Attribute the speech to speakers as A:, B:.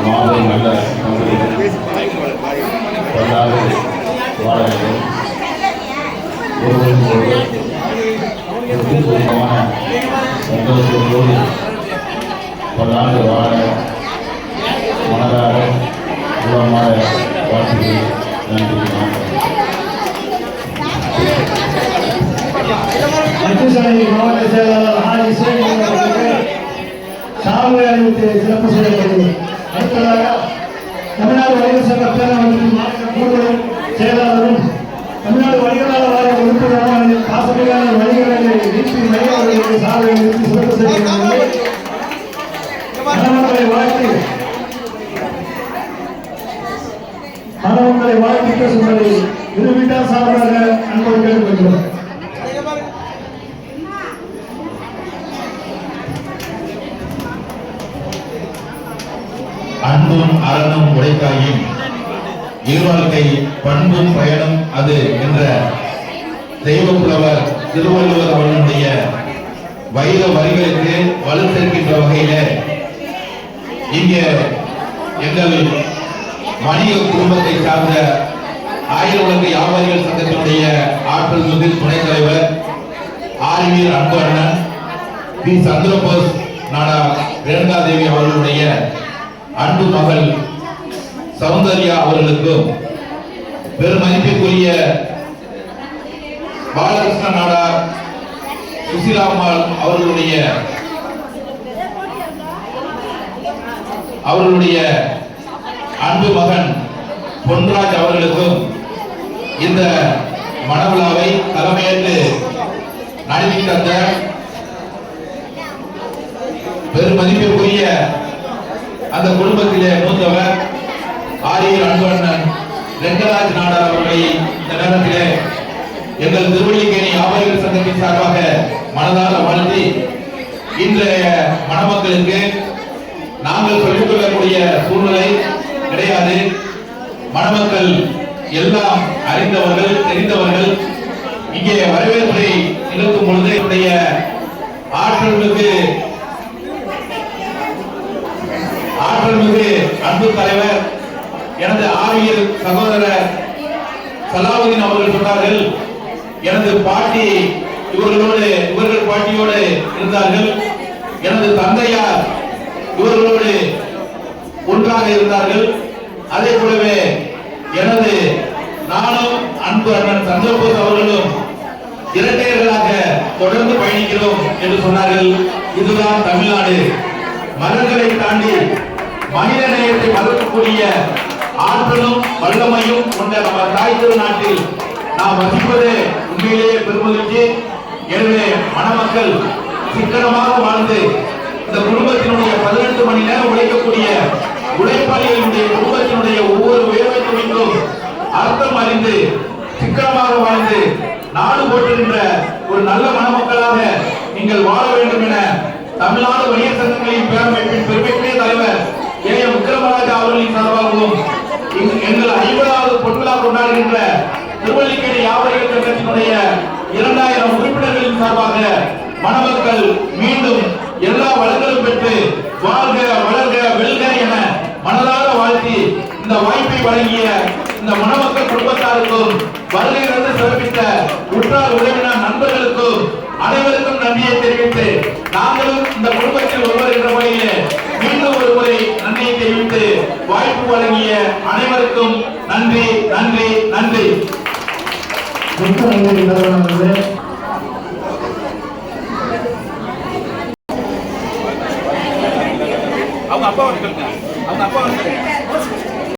A: மாலை நல்ல சந்தோஷத்தோடு பல்லாண்டு வாழ மனதார உலகமாக வாழ்த்துகிறேன். நன்றி.
B: மாவட்ட செயலாளர் ஆதி சேகர் சால்வை அணிவித்து சிறப்பு செய்யப்படுகிறது. அடுத்ததாக தமிழ்நாடு வணிகர் சங்க பேரவையின் மாநில கூடுதல் செயலாளரும் தமிழ்நாடு வணிகராளர் வாரிய உறுப்பினருமான பாசமிகான வணிகர்களை நீட்டி மையவர்களுக்கு சால்வை அணிவித்து சிறப்பு செய்யப்படுகிறது. மாணவர்களை வாழ்த்தி பேசும்படி இரு வீட்டார் சார்பாக அன்போடு கேட்டுக்கொள்கிறோம்.
A: அன்பும் அறனும் உடைத்தாயின் இருவாழ்க்கை பண்பும் பயனும் அது என்ற தெய்வ புலவர் திருவள்ளுவர் அவர்களுடைய வைர வரிகளுக்கு வலு சேர்க்கின்ற வகையில இங்கே எங்கள் வணிக குடும்பத்தை சார்ந்த ஆயிரம் உலக வியாபாரிகள் சங்கத்தினுடைய ஆற்றல் மிகு துணைத் தலைவர் ஆர்வீர் அன்பு அண்ணன் பி சந்திரபோஸ் நாடா ரேணுகாதேவி அவர்களுடைய அன்பு மகள் சௌந்தர்யா அவர்களுக்கும் பெருமதிப்பிற்குரிய பாலகிருஷ்ண நாடா சுசிலாம்மாள் அவர்களுடைய அன்பு மகன் பொன்ராஜ் அவர்களுக்கும் இந்த மணவிழாவை தலைமையேற்று நடத்தி தந்த பெருமதிப்பிற்குரிய அந்த குடும்பத்திலே மூத்தவர் ஆரியர் அன்பண்ணன் ரெங்கராஜ் நாடார் அவர்களை இந்த நேரத்திலே எங்கள் திருவள்ளிக்கேணி வியாபாரிகள் சங்கத்தின் சார்பாக மனதார வாழ்த்தி இன்றைய மணமக்களுக்கு நாங்கள் சொல்லிக் கொள்ளக்கூடிய சூழ்நிலை கிடையாது. மணமக்கள் எல்லாம் அறிந்தவர்கள் தெரிந்தவர்கள். இங்கே வரவேற்பை நிகழ்த்தும் பொழுது என்னுடைய ஆற்றல்மிகு அன்பு தலைவர் எனது ஆரியர் சகோதரர் சலாவுதீன் அவர்கள் சொன்னார்கள், எனது பாட்டி இவர்கள் பாட்டியோடு இருந்தார்கள், எனது தந்தையார் இவர்களோடு ஒன்றாக இருந்தார்கள். அதே போலவே எனது நானும் அன்பு அண்ணன் சந்திரபோஸ் அவர்களும் இரட்டையர்களாக தொடர்ந்து பயணிக்கிறோம் என்று சொன்னார்கள். இதுதான் தமிழ்நாடு. மதங்களை தாண்டி மனித நேயத்தை வளர்க்கக்கூடிய ஆற்றலும் வல்லமையும் கொண்ட நம்ம தாய் திருநாட்டில் நாம் வசிப்பது உண்மையிலேயே பெருமகிழ்ச்சி. எனவே மணமக்கள் சிக்கனமாக வாழ்ந்து இந்த குடும்பத்தினுடைய 18 மணி நேரம் உழைக்கக்கூடிய உழைப்பாளிகளுடைய குடும்பத்தினுடைய ஒவ்வொரு உயர்வை துணிக்கும் அர்த்தம் அறிந்து சிக்கனமாக வாழ்ந்து நாடு போற்றுகின்ற ஒரு நல்ல மணமக்களாக நீங்கள் வாழ வேண்டும் என தமிழ்நாடு வணிகர் சங்கங்களின் பேரமைப்பின் பெருமைக்குரிய தலைவர் ஏஎம் விக்ரமராஜா அவர்களின் சார்பாகவும் எங்கள் 50வது பொன்விழா கொண்டாடுகின்ற திருவள்ளிக்கேணி வியாபாரிகள் சங்கத்தினுடைய 2000 உறுப்பினர்களின் சார்பாக மணமக்கள் மீண்டும் எல்லா வளங்களும் பெற்று வாழ்க வளர்க வெல்க என மனதார வாழ்த்தி இந்த வாய்ப்பை வழங்கிய இந்த மணமக்கள் குடும்பத்தாருக்கும் வருகையிலிருந்து சிறப்பித்த உற்றார் உறவினர் நண்பர்களுக்கும் அனைவருக்கும் நன்றியை தெரிவித்து நாங்களும் இந்த குடும்பத்தில் ஒருவர் என்ற முறையிலே மீண்டும் ஒரு முறை நன்றியை தெரிவித்து வாய்ப்பு வழங்கிய அனைவருக்கும் நன்றி நன்றி நன்றி. அவங்க அப்பா